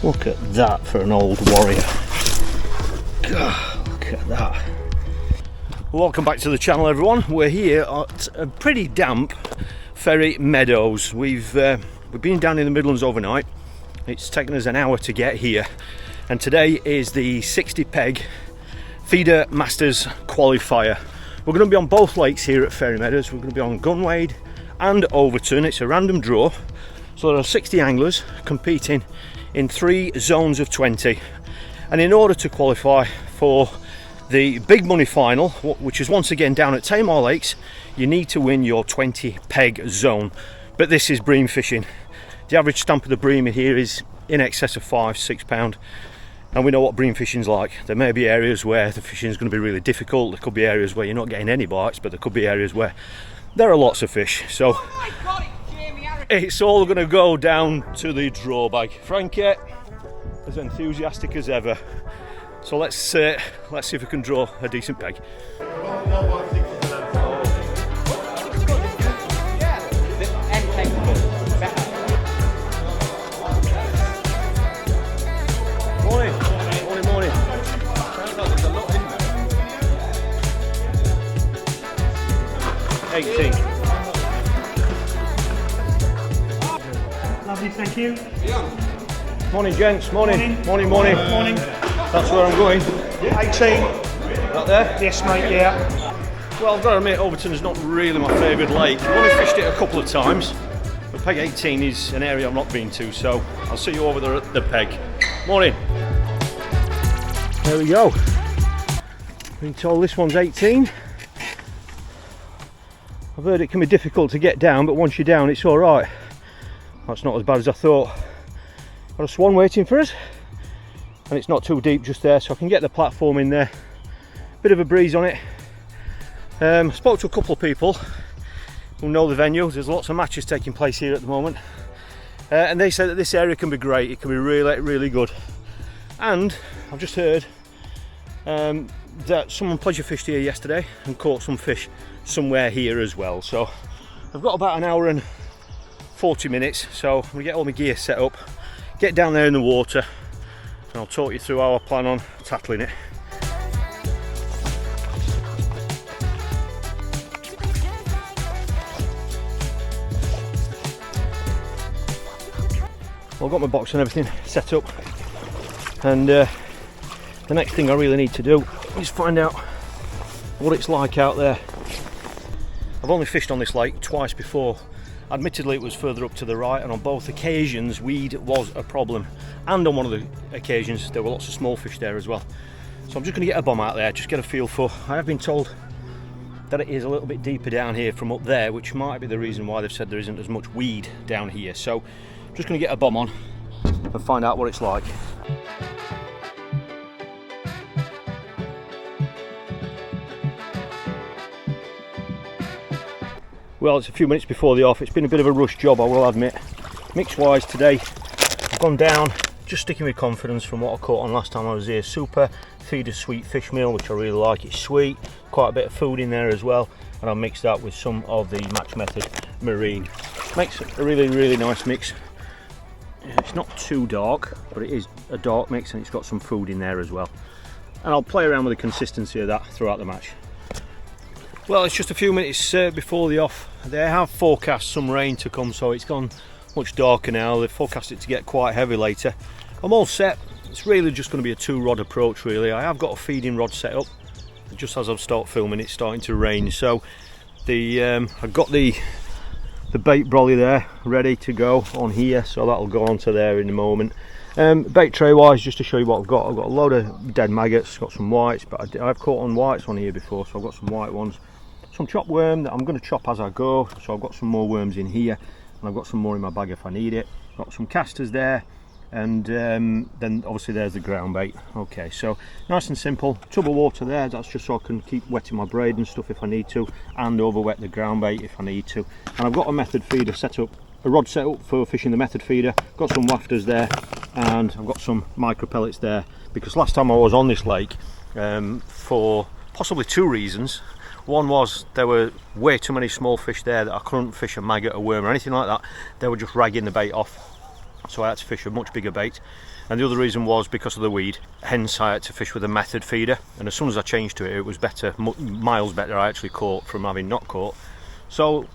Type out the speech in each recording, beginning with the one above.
Look at that for an old warrior. God, look at that. Welcome back to the channel, everyone. We're here at a pretty damp Ferry Meadows. We've been down in the Midlands overnight. It's taken us an hour to get here, and today is the 60 peg feeder masters qualifier. We're going to be on both lakes here at Ferry Meadows. We're going to be on Gunwade and Overton. It's a random draw, so there are 60 anglers competing in 3 zones of 20, and in order to qualify for the big money final, which is once again down at Tamar Lakes, you need to win your 20 peg zone. But this is bream fishing. The average stamp of the bream in here is in excess of £5–6, and we know what bream fishing's like. There may be areas where the fishing is going to be really difficult. There could be areas where you're not getting any bites, but there could be areas where there are lots of fish. So it's all going to go down to the draw bag. Frankie, as enthusiastic as ever. So let's see if we can draw a decent peg. Morning. 18. Lovely, thank you. Morning, gents. Morning. That's where I'm going. 18. Right there? Yes, mate, yeah. Well, I've got to admit, Overton's not really my favourite lake. I've only fished it a couple of times, but peg 18 is an area I've not been to, so I'll see you over there at the peg. Morning. There we go. Been told this one's 18. I've heard it can be difficult to get down, but once you're down, it's all right. That's not as bad as I thought. Got a swan waiting for us, and it's not too deep just there, so I can get the platform in there. Bit of a breeze on it. Spoke to a couple of people who know the venue. There's lots of matches taking place here at the moment, and they said that this area can be great. It can be really good. And I've just heard that someone pleasure fished here yesterday and caught some fish somewhere here as well. So I've got about an hour and 40 minutes, so I'm gonna get all my gear set up, get down there in the water, and I'll talk you through how I plan on tackling it. Well, I've got my box and everything set up, and the next thing I really need to do is find out what it's like out there. I've only fished on this lake twice before. Admittedly, it was further up to the right, and on both occasions weed was a problem, and on one of the occasions there were lots of small fish there as well. So I'm just going to get a bomb out there, just get a feel for. I have been told that it is a little bit deeper down here from up there, which might be the reason why they've said there isn't as much weed down here. So I'm just going to get a bomb on and find out what it's like. Well, it's a few minutes before the off. It's been a bit of a rush job, I will admit. Mix wise today, I've gone down, just sticking with confidence from what I caught on last time I was here. Super feeder sweet fish meal, which I really like. It's sweet, quite a bit of food in there as well, and I'll mix that with some of the Match Method marine. Makes a really nice mix. It's not too dark, but it is a dark mix, and it's got some food in there as well. And I'll play around with the consistency of that throughout the match. Well, it's just a few minutes before the off. They have forecast some rain to come, so it's gone much darker now. They've forecast it to get quite heavy later. I'm all set. It's really just going to be a 2-rod approach, really. I have got a feeding rod set up. Just as I've started filming, it's starting to rain. So I've got the bait brolly there ready to go on here, so that'll go onto there in a moment. Bait tray wise, just to show you what I've got a load of dead maggots, got some whites, but I've caught on whites on here before, so I've got some white ones. Some chopped worm that I'm going to chop as I go, so I've got some more worms in here, and I've got some more in my bag if I need it. Got some casters there, and then obviously there's the ground bait. Okay, so nice and simple. Tub of water there, that's just so I can keep wetting my braid and stuff if I need to, and over wet the ground bait if I need to. And I've got a method feeder set up, a rod set up for fishing the method feeder. Got some wafters there, and I've got some micro pellets there, because last time I was on this lake, for possibly 2 reasons. One was there were way too many small fish there that I couldn't fish a maggot, a worm or anything like that. They were just ragging the bait off. so I had to fish a much bigger bait. And the other reason was because of the weed, hence I had to fish with a method feeder. And as soon as I changed to it, it was better, miles better. I actually caught from having not caught. So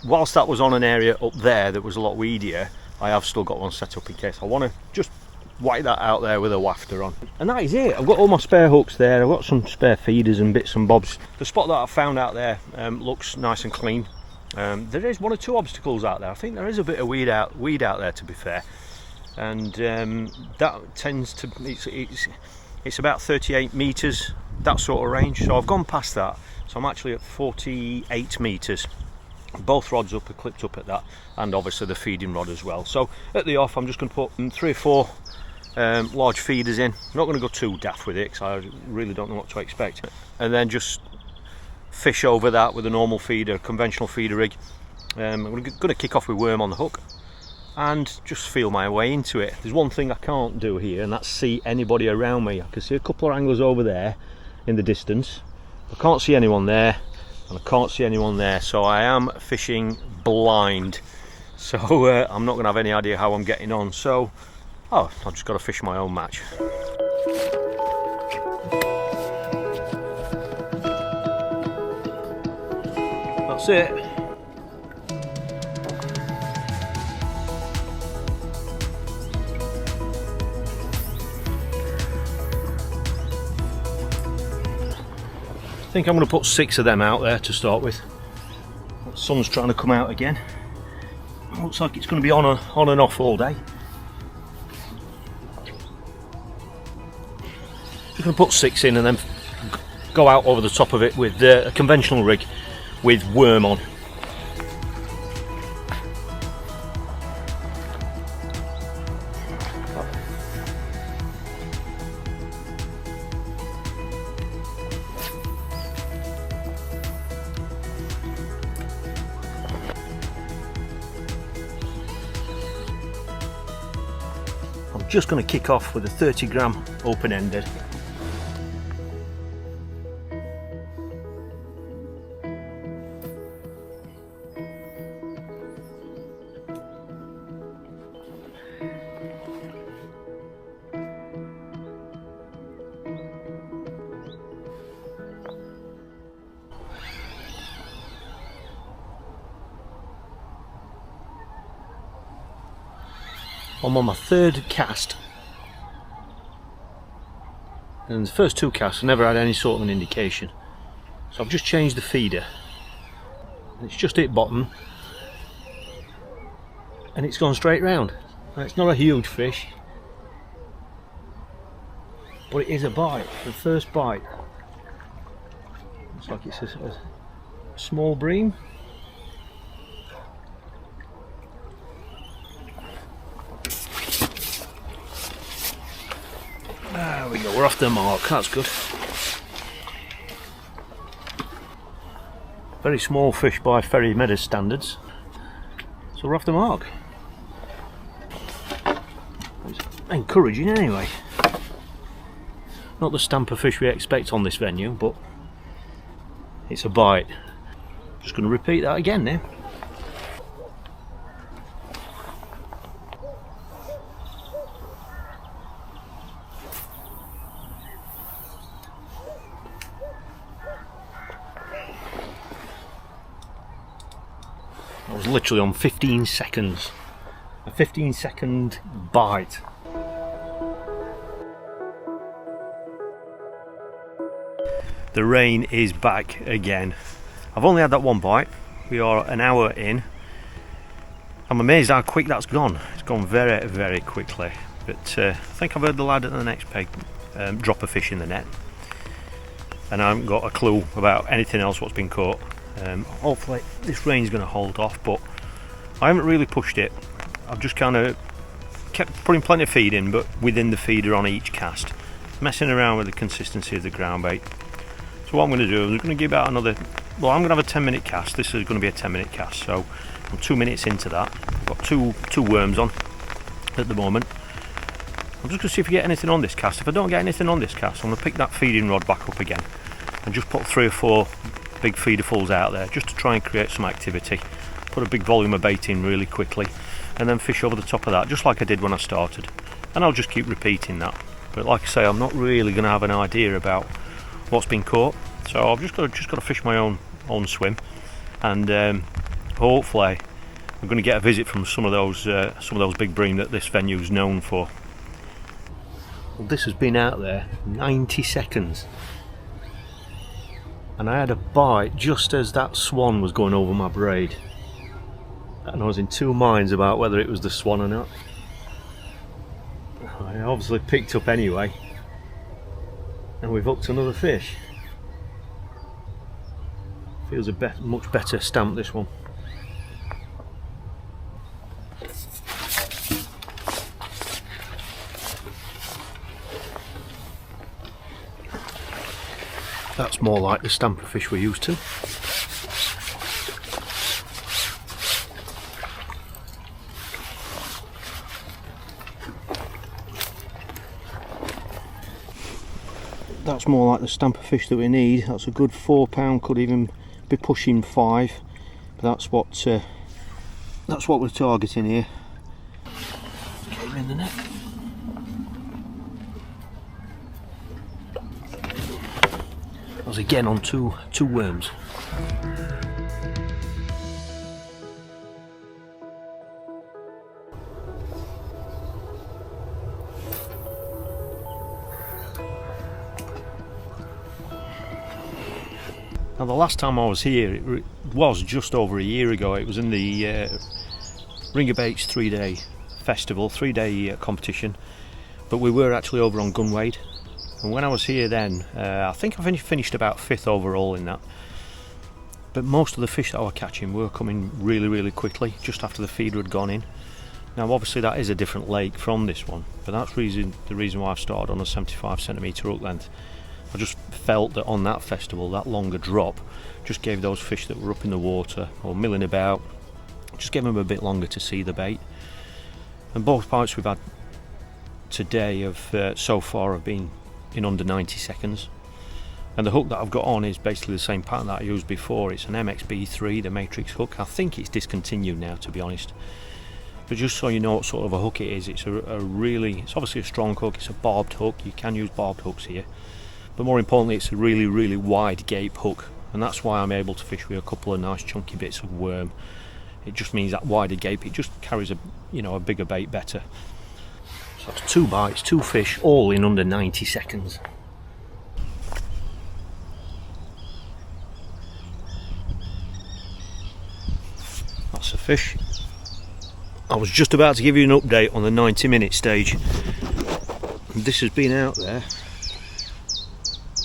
whilst that was on an area up there that was a lot weedier, I have still got one set up in case I want to just whack that out there with a wafter on. And that is it. I've got all my spare hooks there. I've got some spare feeders and bits and bobs. The spot that I found out there looks nice and clean. There is one or two obstacles out there. I think there is a bit of weed out there, to be fair. And that tends to, it's about 38 metres, that sort of range. So I've gone past that, so I'm actually at 48 metres. Both rods up are clipped up at that, and obviously the feeding rod as well. So at the off, I'm just going to put 3 or 4 large feeders in. I'm not going to go too daft with it because I really don't know what to expect. And then just fish over that with a normal feeder, conventional feeder rig. I'm going to kick off with worm on the hook and just feel my way into it. There's one thing I can't do here, and that's see anybody around me. I can see a couple of anglers over there in the distance. I can't see anyone there, and I can't see anyone there, so I am fishing blind. So I'm not going to have any idea how I'm getting on. So I've just got to fish my own match. That's it. I think I'm going to put 6 of them out there to start with. The sun's trying to come out again. Looks like it's going to be on and off all day. Just going to put 6 in and then go out over the top of it with a conventional rig with worm on. I'm just going to kick off with a 30 gram open-ended. I'm on my 3rd cast, and the first 2 casts I never had any sort of an indication, so I've just changed the feeder. It's just hit bottom and it's gone straight round. Now, it's not a huge fish, but it is a bite. The first bite looks like it's a small bream. There we go, we're off the mark, that's good. Very small fish by Ferry Meadows standards. So we're off the mark. It's encouraging anyway. Not the stamp of fish we expect on this venue, but it's a bite. Just going to repeat that again now. I was literally on 15 seconds. A 15-second bite. The rain is back again. I've only had that one bite. We are an hour in. I'm amazed how quick that's gone. It's gone very, very quickly. But I think I've heard the lad at the next peg drop a fish in the net. And I haven't got a clue about anything else what's been caught. Hopefully this rain's going to hold off, but I haven't really pushed it. I've just kind of kept putting plenty of feed in, but within the feeder on each cast, messing around with the consistency of the ground bait. So what I'm going to do is I'm going to give out another, well, I'm going to have a 10-minute cast. This is going to be a 10-minute cast, so I'm 2 minutes into that. I've got two worms on at the moment. I'm just going to see if I get anything on this cast. If I don't get anything on this cast, I'm going to pick that feeding rod back up again and just put 3 or 4 big feederfuls out there just to try and create some activity. Put a big volume of bait in really quickly, and then fish over the top of that, just like I did when I started. And I'll just keep repeating that. But like I say, I'm not really going to have an idea about what's been caught, so I've just got to fish my own swim, and hopefully I'm going to get a visit from some of those big bream that this venue is known for. Well, this has been out there 90 seconds, and I had a bite just as that swan was going over my braid, and I was in two minds about whether it was the swan or not. I obviously picked up anyway, and we've hooked another fish. Feels a much better stamp, this one. That's more like the stamp of fish we're used to. That's more like the stamp of fish that we need. That's a good 4 pound, could even be pushing 5. But that's what we're targeting here. Get him in the net. I was again on two worms. Now, the last time I was here, it was just over a year ago. It was in the Ring of Baits 3-day festival, 3-day competition, but we were actually over on Gunwade. And when I was here then, I think I finished about 5th overall in that. But most of the fish that I was catching were coming really, really quickly, just after the feeder had gone in. Now, obviously that is a different lake from this one, but that's the reason why I've started on a 75cm hook length. I just felt that on that festival, that longer drop just gave those fish that were up in the water or milling about, just gave them a bit longer to see the bait. And both bites we've had today so far have been in under 90 seconds. And the hook that I've got on is basically the same pattern that I used before. It's an MXB3, the Matrix hook. I think it's discontinued now, to be honest. But just so you know what sort of a hook it is, it's it's obviously a strong hook. It's a barbed hook. You can use barbed hooks here. But more importantly, it's a really, really wide gape hook, and that's why I'm able to fish with a couple of nice chunky bits of worm. It just means that wider gape, it just carries a bigger bait better. So that's 2 bites, 2 fish, all in under 90 seconds. That's a fish. I was just about to give you an update on the 90-minute stage. This has been out there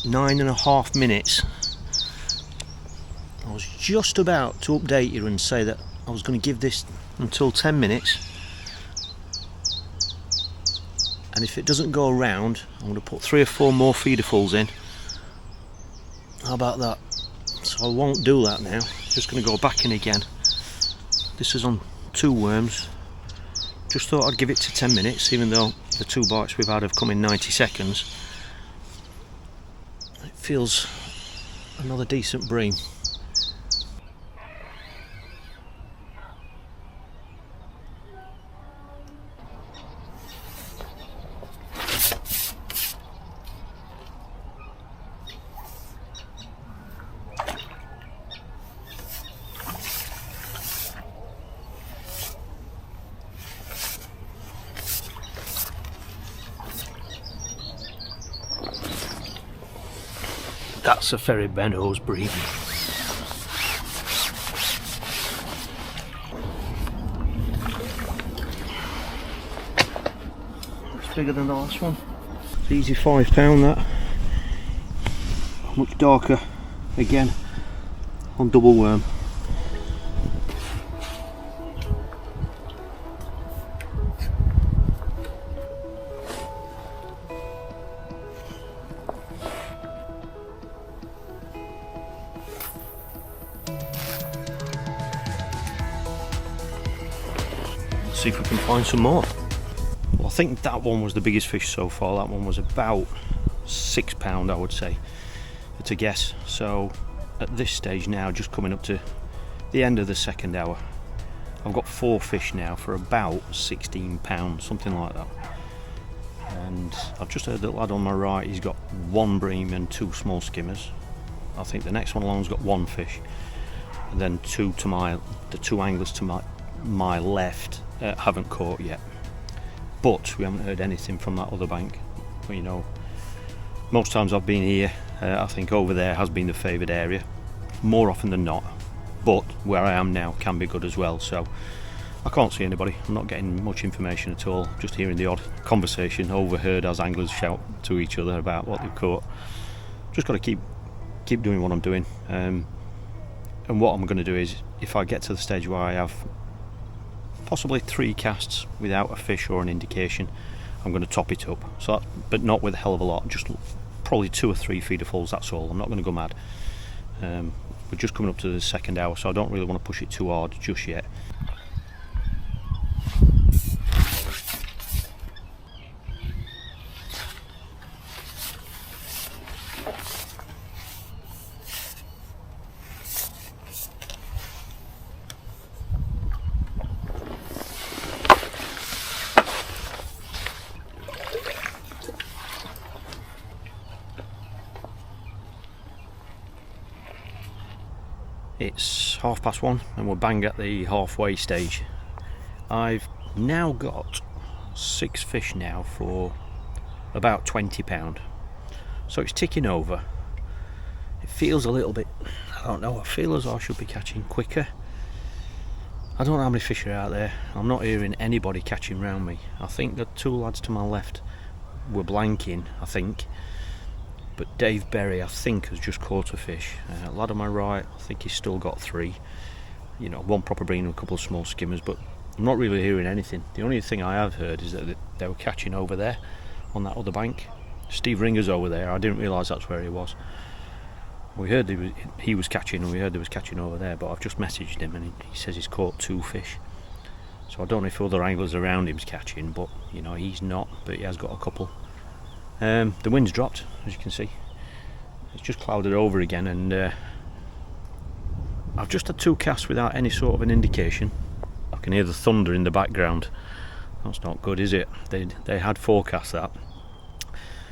9.5 minutes. I was just about to update you and say that I was going to give this until 10 minutes, and if it doesn't go around, I'm going to put 3 or 4 more feederfuls in. How about that? So I won't do that now, just going to go back in again. This is on 2 worms. Just thought I'd give it to 10 minutes, even though the 2 bites we've had have come in 90 seconds. It feels another decent bream. That's a Ferry Meadows bream. It's bigger than the last one. It's easy 5 pound that. Much darker again on double worm. See if we can find some more. Well, I think that one was the biggest fish so far. That one was about 6 pound, I would say, to guess. So at this stage now, just coming up to the end of the second hour, I've got 4 fish now for about £16, something like that. And I've just heard the lad on my right, he's got 1 bream and 2 small skimmers. I think the next one along's got 1 fish, and then the 2 anglers to my left haven't caught yet. But we haven't heard anything from that other bank. But, you know, most times I've been here, I think over there has been the favoured area, more often than not. But where I am now can be good as well. So I can't see anybody. I'm not getting much information at all. Just hearing the odd conversation overheard as anglers shout to each other about what they've caught. Just got to keep doing what I'm doing. And what I'm going to do is, if I get to the stage where I have possibly 3 casts without a fish or an indication, I'm going to top it up. So, but not with a hell of a lot. Just probably 2 or 3 feederfuls. That's all. I'm not going to go mad. We're just coming up to the 2nd hour, so I don't really want to push it too hard just yet. It's 1:30 and we're bang at the halfway stage. I've now got 6 fish now for about £20, so it's ticking over. It feels a little bit, I don't know, I feel as though I should be catching quicker. I don't know how many fish are out there. I'm not hearing anybody catching round me. I think the 2 lads to my left were blanking, I think. But Dave Berry, I think, has just caught a fish. Lad on my right, I think he's still got 3. You know, 1 proper bream and a couple of small skimmers, but I'm not really hearing anything. The only thing I have heard is that they were catching over there on that other bank. Steve Ringer's over there. I didn't realise that's where he was. We heard he was catching, and we heard he was catching over there, but I've just messaged him and he says he's caught 2 fish. So I don't know if other anglers around him's catching, but you know, he's not, but he has got a couple. The wind's dropped, as you can see. It's just clouded over again, and I've just had 2 casts without any sort of an indication. I can hear the thunder in the background. That's not good, is it? They had 4 casts that.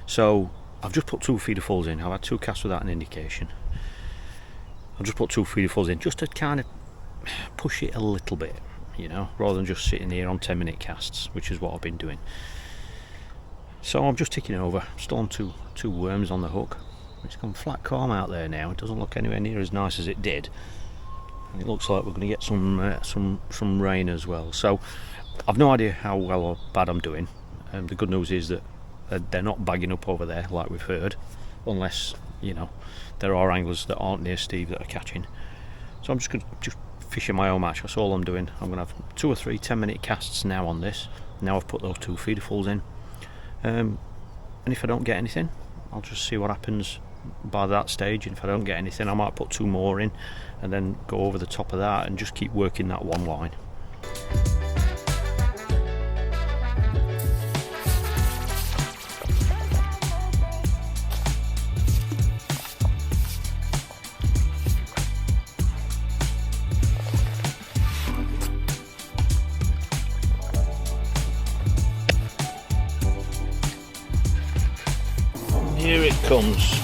So I've just put 2 feederfuls in. I've had 2 casts without an indication. I've just put 2 feederfuls in just to kind of push it a little bit, you know, rather than just sitting here on 10-minute casts, which is what I've been doing. So I'm just ticking over. Still on two worms on the hook. It's gone flat calm out there now. It doesn't look anywhere near as nice as it did. And it looks like we're going to get some rain as well. So I've no idea how well or bad I'm doing. The good news is that they're not bagging up over there like we've heard, unless, you know, there are anglers that aren't near Steve that are catching. So I'm just going to fish in my own match. That's all I'm doing. I'm going to have 2 or 3 10-minute casts now on this. Now I've put those 2 feederfuls in. And if I don't get anything, I'll just see what happens by that stage. And if I don't get anything, I might put 2 more in and then go over the top of that and just keep working that one line. Here it comes.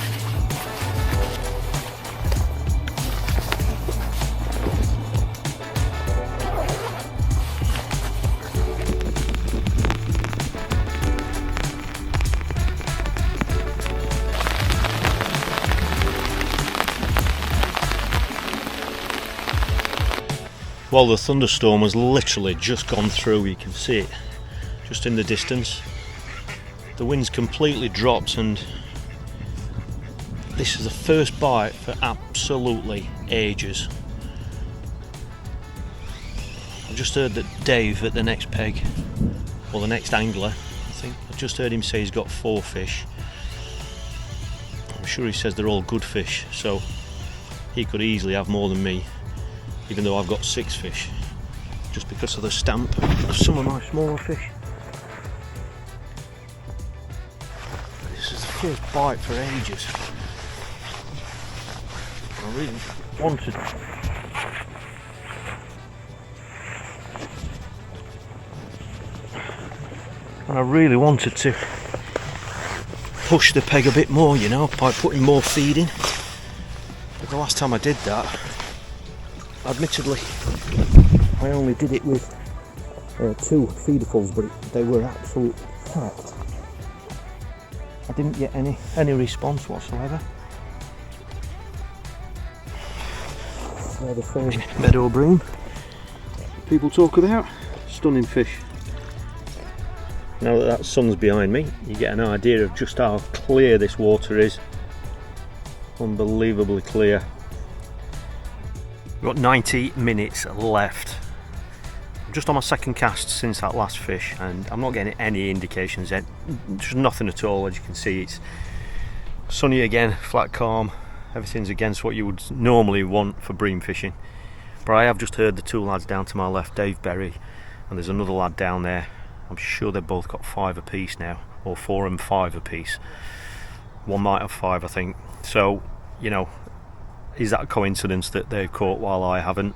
Well, the thunderstorm has literally just gone through. You can see it just in the distance. The wind's completely dropped, and this is the first bite for absolutely ages. I've just heard that Dave at the next peg, or the next angler, I think, I've just heard him say he's got 4 fish. I'm sure he says they're all good fish, so he could easily have more than me, even though I've got 6 fish, just because of the stamp of some of my smaller fish. This is the first bite for ages. I really wanted and I really wanted to push the peg a bit more, you know, by putting more feed in. But the last time I did that, admittedly, I only did it with 2 feederfuls, but they were absolutely packed. I didn't get any response whatsoever. They're the Ferry Meadow bream people talk about. Stunning fish. Now that sun's behind me, you get an idea of just how clear this water is. Unbelievably clear. We've got 90 minutes left. I'm just on my second cast since that last fish, and I'm not getting any indications yet. Just nothing at all. As you can see, it's sunny again, flat calm. Everything's against what you would normally want for bream fishing. But I have just heard the 2 lads down to my left, Dave Berry, and there's another lad down there. I'm sure they've both got 5 apiece now, or 4 and 5 apiece. One might have 5, I think. So, you know, is that a coincidence that they've caught while I haven't?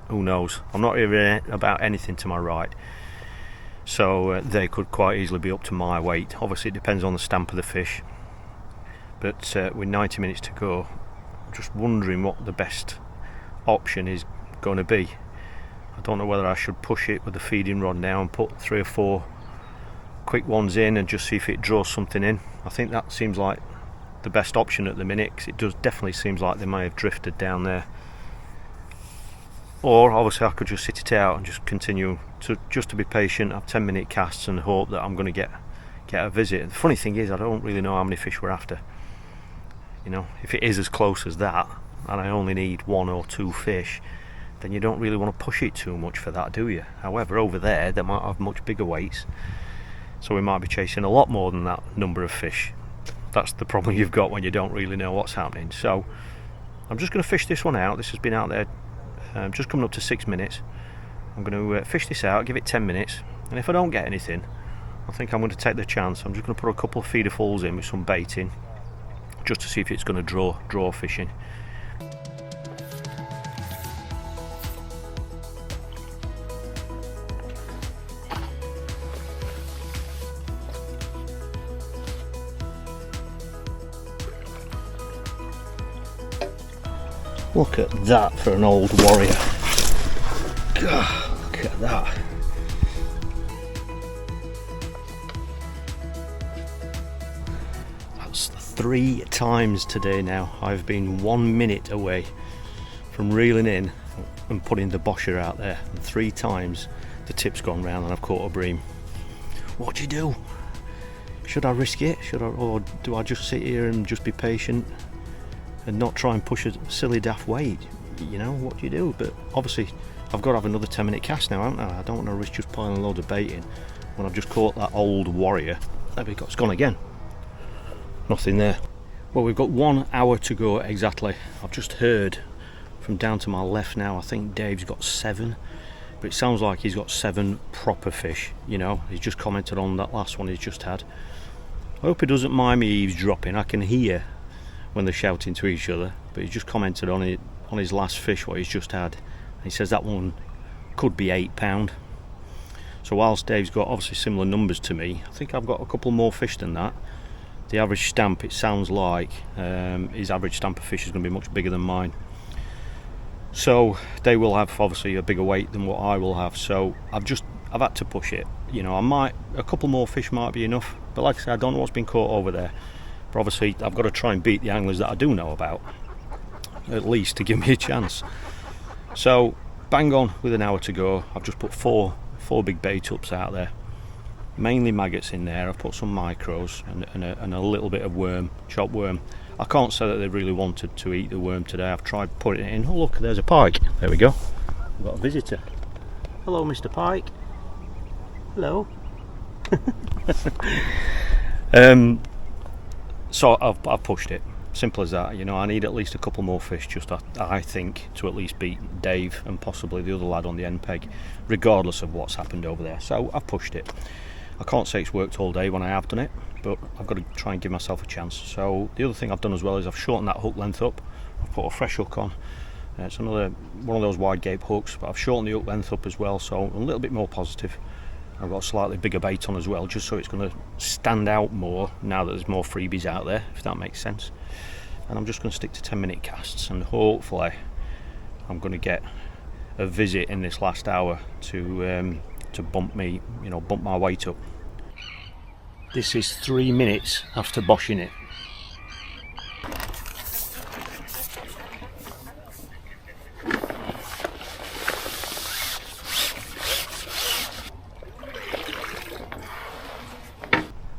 Who knows? I'm not hearing about anything to my right. So they could quite easily be up to my weight. Obviously it depends on the stamp of the fish. But with 90 minutes to go, I'm just wondering what the best option is going to be. I don't know whether I should push it with the feeding rod now and put 3 or 4 quick ones in and just see if it draws something in. I think that seems like the best option at the minute, because it definitely seems like they may have drifted down there. Or obviously I could just sit it out and just continue to be patient, have 10-minute casts and hope that I'm going to get a visit. The funny thing is, I don't really know how many fish we're after. You know, if it is as close as that and I only need 1 or 2 fish, then you don't really want to push it too much for that, do you? However, over there they might have much bigger weights, so we might be chasing a lot more than that number of fish. That's the problem you've got when you don't really know what's happening. So I'm just going to fish this one out. This has been out there just coming up to 6 minutes. I'm going to fish this out, give it 10 minutes, and if I don't get anything, I think I'm going to take the chance. I'm just going to put a couple of feederfuls in with some bait in, just to see if it's going to draw fishing. Look at that for an old warrior. God, look at that. That's 3 times today now. I've been 1 minute away from reeling in and putting the bosher out there. And 3 times the tip's gone round and I've caught a bream. What do you do? Should I risk it? Or do I just sit here and just be patient and not try and push a silly daft weight? You know, what do you do? But obviously I've got to have another 10-minute cast now, haven't I? I don't want to risk just piling a load of bait in when I've just caught that old warrior. There we go, it's gone again. Nothing there. Well, we've got 1 hour to go exactly. I've just heard from down to my left now, I think Dave's got 7, but it sounds like he's got 7 proper fish. You know, he's just commented on that last one he's just had. I hope he doesn't mind me eavesdropping. I can hear when they're shouting to each other, but he's just commented on it, on his last fish, what he's just had. And he says that one could be £8. So whilst Dave's got obviously similar numbers to me, I think I've got a couple more fish than that. The average stamp, it sounds like his average stamp of fish is going to be much bigger than mine. So they will have obviously a bigger weight than what I will have. So I've had to push it. You know, a couple more fish might be enough. But like I said, I don't know what's been caught over there. But obviously I've got to try and beat the anglers that I do know about, at least to give me a chance. So bang on with an hour to go. I've just put four big bait ups out there, mainly maggots in there. I've put some micros and a little bit of worm, chopped worm. I can't say that they really wanted to eat the worm today. I've tried putting it in. Oh look, there's a pike. There we go. We've got a visitor. Hello Mr. Pike. Hello. So I've pushed it. Simple as that. You know, I need at least a couple more fish, just I think, to at least beat Dave and possibly the other lad on the end peg, regardless of what's happened over there. So I've pushed it. I can't say it's worked all day when I have done it, but I've got to try and give myself a chance. So the other thing I've done as well is I've shortened that hook length up. I've put a fresh hook on. It's another one of those wide gape hooks, but I've shortened the hook length up as well, so I'm a little bit more positive. I've got a slightly bigger bait on as well, just so it's going to stand out more now that there's more freebies out there, if that makes sense. And I'm just going to stick to 10-minute casts, and hopefully I'm going to get a visit in this last hour to bump me, bump my weight up. This is 3 minutes after boshing it.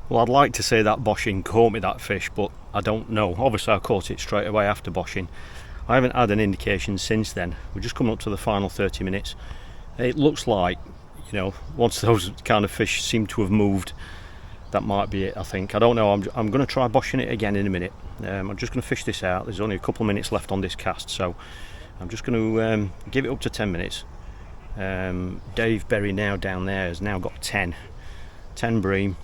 Well, I'd like to say that boshing caught me that fish, but I don't know. Obviously I caught it straight away after boshing. I haven't had an indication since then. We're just coming up to the final 30 minutes. It looks like, once those kind of fish seem to have moved, that might be it, I think. I don't know. I'm going to try boshing it again in a minute. I'm just going to fish this out. There's only a couple of minutes left on this cast, so I'm just going to give it up to 10 minutes. Dave Berry now down there has now got 10 bream,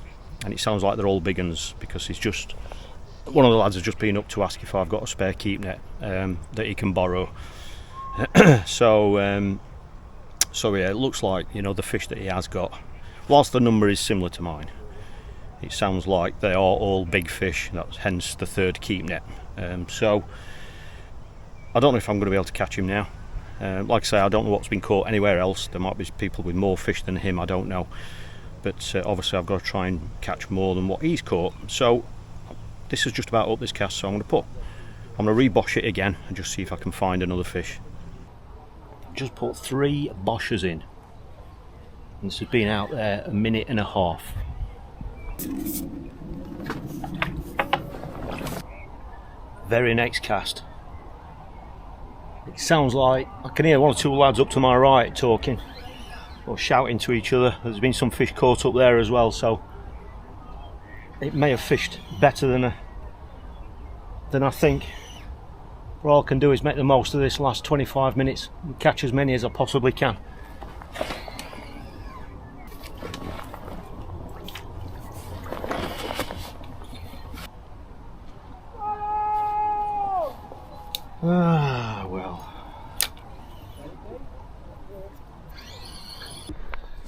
and it sounds like they're all big uns, because he's just, one of the lads has just been up to ask if I've got a spare keep net that he can borrow. So yeah, it looks like, the fish that he has got, whilst the number is similar to mine, it sounds like they are all big fish. That's hence the third keep net. So I don't know if I'm going to be able to catch him now. Like I say, I don't know what's been caught anywhere else. There might be people with more fish than him, I don't know. But obviously I've got to try and catch more than what he's caught. So this is just about up this cast, so I'm going to re-bosh it again and just see if I can find another fish. Just put 3 boshers in, and this has been out there a minute and a half. Very next cast. It sounds like I can hear 1 or 2 lads up to my right talking or shouting to each other. There's been some fish caught up there as well, so it may have fished better than I think. But all I can do is make the most of this last 25 minutes and catch as many as I possibly can.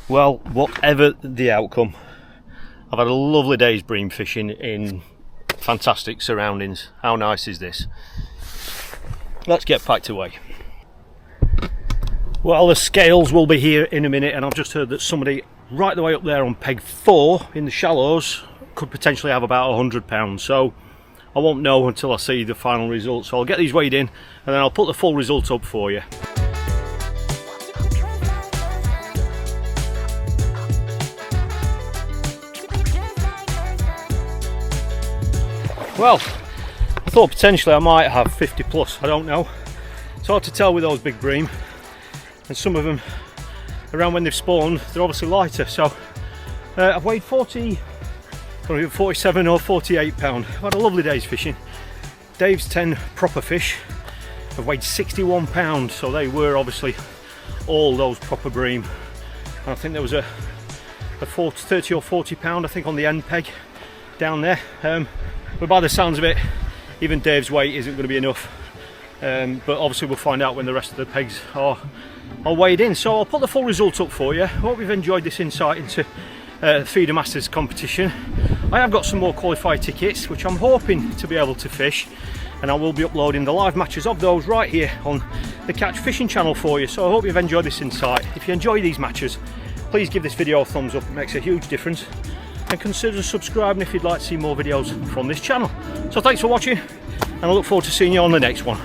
Well, whatever the outcome, I've had a lovely day's bream fishing in fantastic surroundings. How nice is this? Let's get packed away. Well, the scales will be here in a minute, and I've just heard that somebody right the way up there on peg 4 in the shallows could potentially have about £100, so I won't know until I see the final results. So I'll get these weighed in, and then I'll put the full results up for you. Well, I thought potentially I might have 50 plus, I don't know. It's hard to tell with those big bream, and some of them around when they've spawned, they're obviously lighter. So I've weighed 47 or 48 pound. I've had a lovely day's fishing. Dave's 10 proper fish have weighed 61 pounds, so they were obviously all those proper bream. And I think there was a 30 or 40 pound, I think, on the end peg down there. But by the sounds of it, even Dave's weight isn't going to be enough. But obviously we'll find out when the rest of the pegs are weighed in. So I'll put the full results up for you. I hope you've enjoyed this insight into Feeder Masters competition. I have got some more qualifier tickets, which I'm hoping to be able to fish, and I will be uploading the live matches of those right here on the Catch Fishing channel for you. So I hope you've enjoyed this insight. If you enjoy these matches, please give this video a thumbs up. It makes a huge difference. And consider subscribing if you'd like to see more videos from this channel. So thanks for watching, and I look forward to seeing you on the next one.